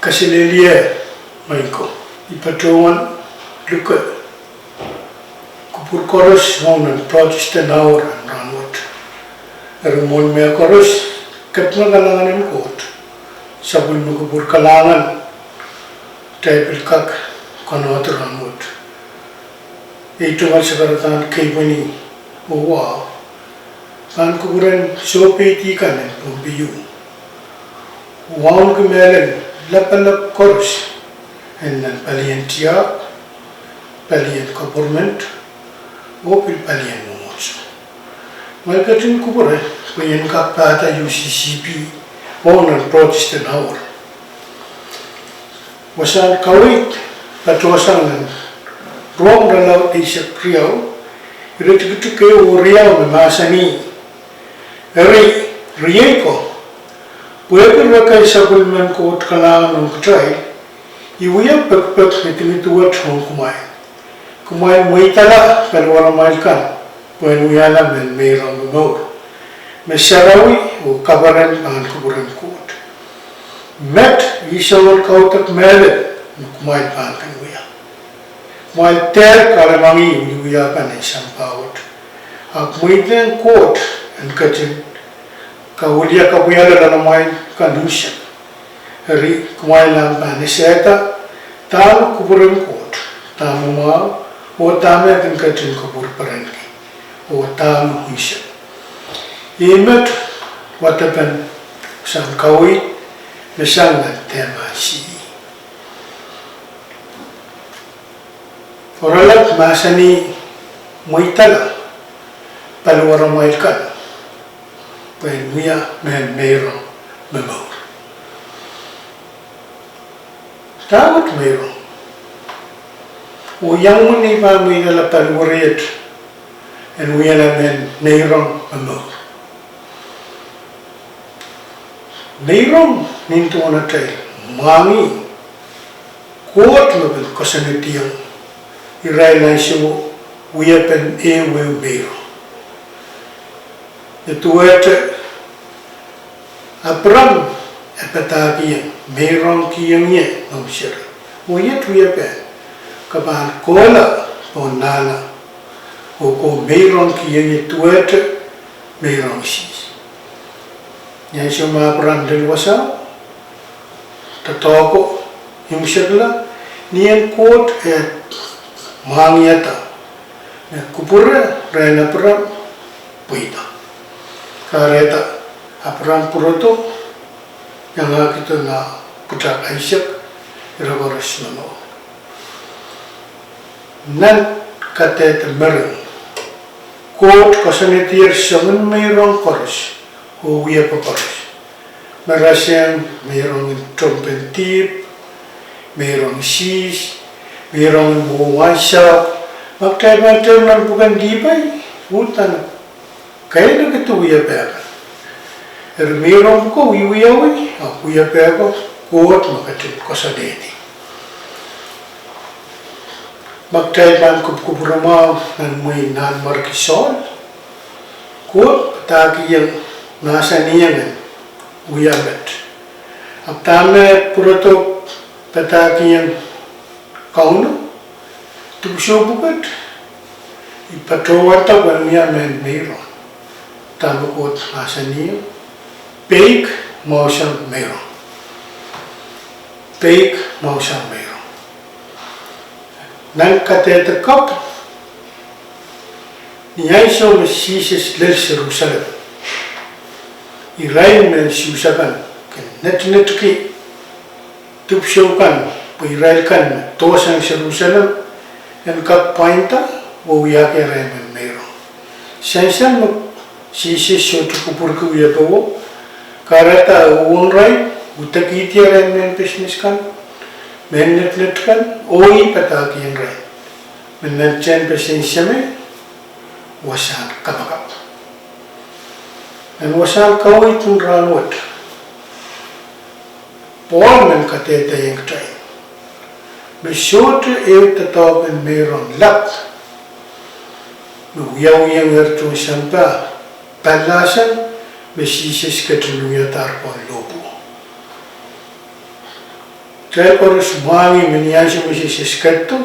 Kasilelia maiko I patohwan luka kupur koros honan Protestant Hour and rahnwet erumon mea koros kapna kalangan em kot sabun kupur kalangan tepil kak kanot rahnwet itu ngal sekaratan kaibani wow kan kuburan sopeti kanen pumbiyu Wawn gemelen lapalap koros en dan palien tiap palien government opil palien mwomwodiso mereka tin kubure palien kapata UCCP onan Protestant Hour wasan kawit patohwan ruang dalau isap riau itu ke riau memasani rieko Pueper wakai sabulman kot kalangan ng kutay, iwaya pagpag nitimitua chong kumay muitala kalwara malkan, puen uyala men mayroong maur, may sarawi o kabaran pangan kuburan kot. Met isawal kautak mele kumay pangan uya. Kumay ter kalamangi uya pan isang pawat. Ak muitlang kot ang kachin Kaulia kabuyala na naman kanusya. Hari kumay lang pa ni seta, talo kuburin kot, tamo ma, o tamo ang katin kubur parenki, o tamo huisya. Imet Audepen sang kawi, mesang na tema si. Oralat masani muitala, paluwara mailkan. When we are men mayroong mamaur. Tawat mayroong. O yang muni pa may nalapan wariat and we are men mayroong mamaur. Mayroong nintu natay mangi kuat mabel kasanitiyang iray na siyo Audepen mayroong. Itu ada Abraham epatabian merong kiyangnya manusia. Moya tuya pe kapan kola ponana oko merong kiyangnya tu ada merong sis. Yang cuma Abraham dewasa tatoko himshagla nian kot mangyata kupura rena Abraham puita. Kareta Abraham puroto yang kita na putra Isaac iragoras nano. Nan kate mereng kot kasanitir saman mayroong koros o uya pa koros. Marasyan mayroong trumpetip, mayroong sis, mayroong mwomwodiso. Magtayo-tayo ng bukan dibay, utan. Kaya na ito uya pega. Mayroong ko uyawi, uya pega, kuot makatin ko sa deti. Magtayban kupurama ng may non-markisol, kuot pataki yung nasa niya ng uyabet. At tama purato pataki yung kauno, tubusyo bukat, ipatohwan taban niya mayroong. Tama kot nasa niyo, pahkihda mausang mayroong. Pahkihda mausang mayroong. Nang katetakap, niyay siya masisis lel sa Jerusalem. Irayin men siusakan, net-netki, tupsyokan, pairaykan, tosang sa Jerusalem, yan kapainta, wawiyake irayin men mayroong. Siyan Sisi suatu kupur kuya bawo, karata uangrai, utakiti ren business kan, net kan, oi padahk yang ren, menacen business me, wasan kabakap, dan wasan kau itu rahnwet, Pohnpei kateta yang tay, besote tetap mayroong lap, uyang ertu sampai Palasan besisis ketenuya tarpon lobo. Tayo korus mangi meniasya mo siya sketto.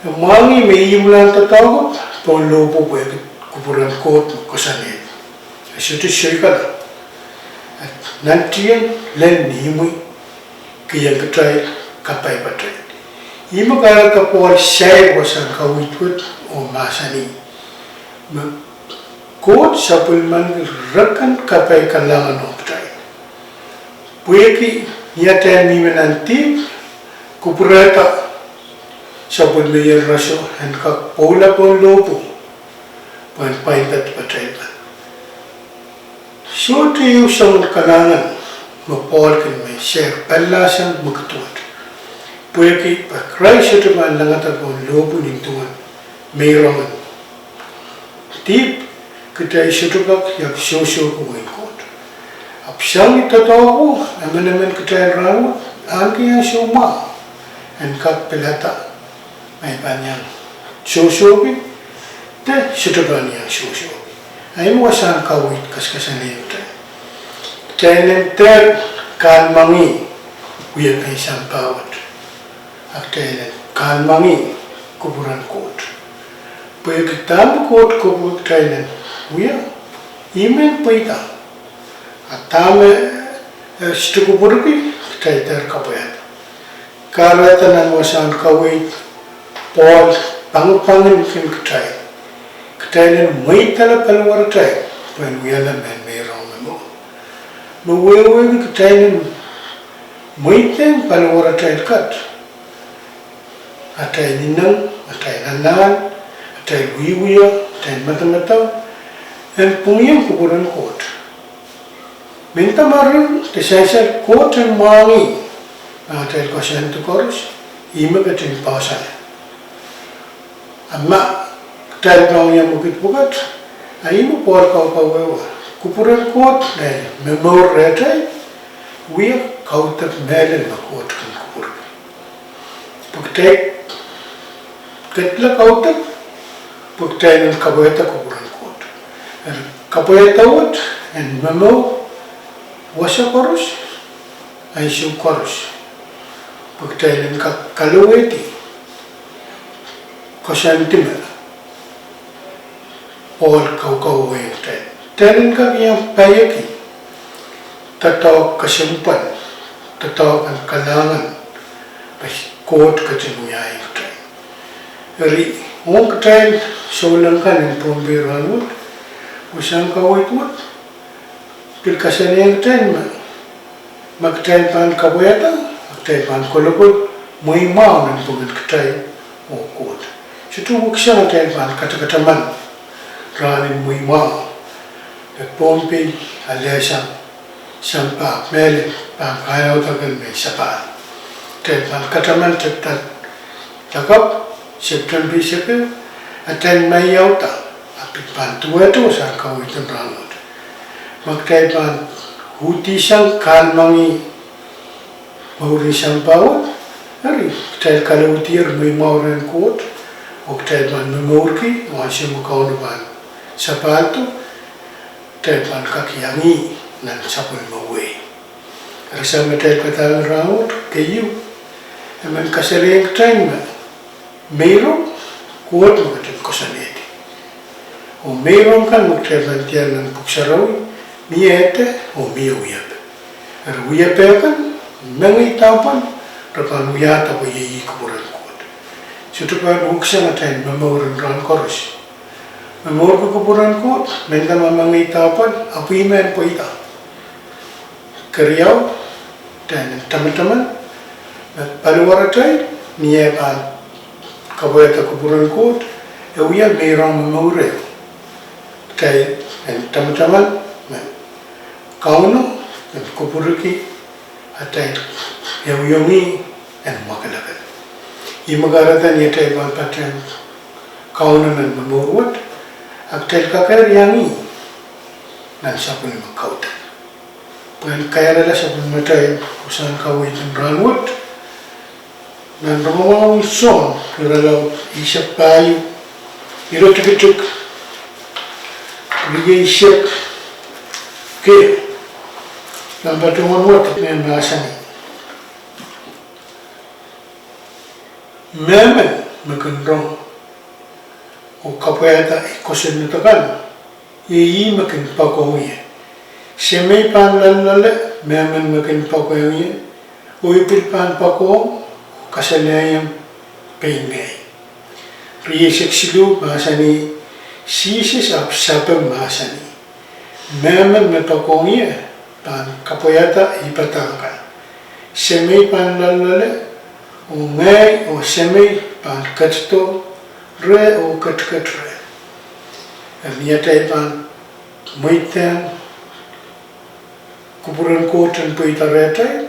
Mangi may imulan tatagot. Pon lobo po yung kupuran kot kusanit. Ito siya ka na. At nantiyan len himoy kaya katay kapay patay. Ima kaya kapual siya wasan kawitwit o masani. Kot sa pulman rakan kapay kalangan o katay. Puweki niya minanti kupurata sa pulmayan raso and kapola pon lobo Pohnpei patay pa. So to yung sa kalangan mapol kan may share palasan magtuot. Puweki pa kray sa tuman langat pon lobo nintuan mayroon. Tip kita isutukak yak sosyo kumain kot. Apsyang itatawa ko, naman kita rahnwet, angki ang suma. And kak pelata, may panyang sosyo te sutukan yang sosyo. Ay mo saan kawit kaskasan niyo tayo. Tayo ter kalmangi, uyan ay isang bawat. At tayo kalmangi, kuburan kot. Pwede kita kot kubur tayo uyan, imen pwede. Atame stuku burki kita ter kapayat. Karatan ang wasan kawit Paul pangupangin kin kitay. Kitay nin may tala palwar tay. When we are men may wrong mo. Mawewe kitay nin may ten palwar tay kat. Atay ninang, atay nanan, atay wiwiya, atay matamataw. And pungiyang kuburan kot. Minta marun, tisaysa kot ang mangi. Atay kasan to korus, ima kating pasan. Amma, tayo pang yung bukit-bukat, ay mo por kawawa. Kupuran kot, na memor retay, wiya kautat melen na kot kang kupur. Pagtay, katla kautat, pagtay ng kabayata kupuran kot. Kabayata wat, and memor, wasa korus, ay siya korus. Pagtay ng kalaweti, kasantima, all kau-kau yang tayo. Tayo ka yang payaki, tataw kasimpan, tataw ang kalangan, kot katinuya yung tayo. Eri, mong tayo, solang ka ng Pohnpei rahnwet, usang kawit-wet, pilkasan yung tayo, magtayo paan kabayata, magtayo paan kulabot, may mao ng pagod tayo, o kot. Situbuk siya tayo paan katakataman, ranin may mao. At Pohnpei, alesang, sampa, melin, pang ayaw tagal may sapa. Tayo paan kataman, takap, September siya, at tayo may yauta, apit paan tuweto sa kawitan rahnwet. Magtayo paan, huti siyang kalmangi, mahuri siyang bawat, ari, tayo kalawtir may mauran kot, o tayo paan memorki, o siya mukhaw naman sa pato, tayo paan kakiyangi, nan sapul maway. Rasama tayo patang rahnwet, kayo, naman kasaling tayo na, mayroon, kuwat magating kusaniti. O mayroon kan magtabantiyan ng sarawi, miyete o miyawiyap. Pero wiyapekan, mangitapan, rapan wiyata ko yiyi kuburan kuwat. Sito pa buksa na tayo mamuran ran korus. Mamur ko kuburan kuwat, menda mamangitapan, apimen po ita. Kariyaw, tayo taman-taman, paluwara tayo, niyepan, kabayata kuburan kuwat, ewiya mayroong mamure. Tayo, taman-taman, kauno, kupuriki, at tayo, yawiyongi, and makalagal. Imagaratan niya tayo pang kauno ng mamurwat, at tayo kakariyangi, nan sapul magkautan. Kaya nila sapul matay, kusang kawit ng rahnwet, nan ramawang son, piralaw, isap payo, irotikituk, bigay isyak, kaya, ng patohwan wat ng nasani. Memen makin o kapayata ikosin na takan i makin pakoye semei pan lalale memen makin pakoye o ipil pan pako kasalayang pengay riyesek silu masani sisis apsapem masani memen mapakoye pan kapayata ipatangkan semei pan lalale o ngay o semei pan katto re o kat re niatay pan moitan kupuran kotan poita retay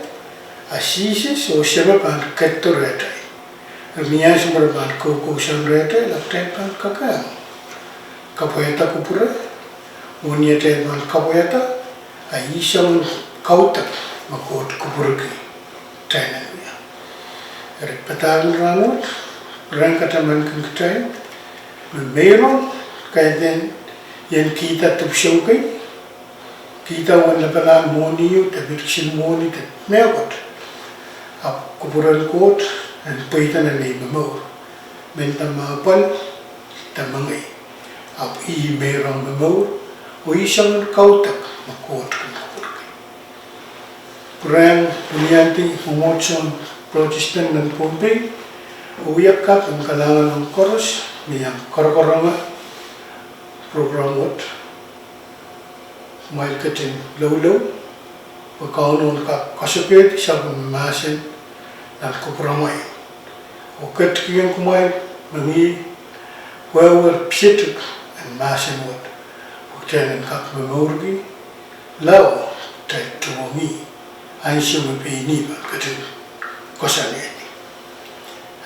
asisis o sema pan katto retay nias mar pan kokosan retay laptay pan kakang kapoyata kupura o niatay pan kapoyata aisang kautak makot kupurki tanan Repatan rahnwet, rangkataman kengkatay, mayroon kaya din yan kita tupsyongkay, kita wala pala moniyo, tabiriksin moni, mayroon. Ap kupuran koot, ang pwita na naimamaw, benta mapal, tamangay. Ap mayroon mamaw, o isang kautak, makoot kang kupurkay. Purang weliandi mwomwodiso Protestant dan Pohnpei, uyakat ang kalangan ng koros, niyang karakaranga program wat, may kating law-law, pagkaunon ka kasapit, siya pamamasin ng kupramay. O katkiyang kumay, mangi, wawal psitik, ang masin wat, pagkanan ka mamurgi, law, tayo tumungi, ay siya mapini ba, kating kosaleni.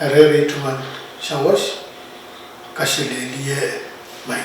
Arere tuman sawas kasileliye may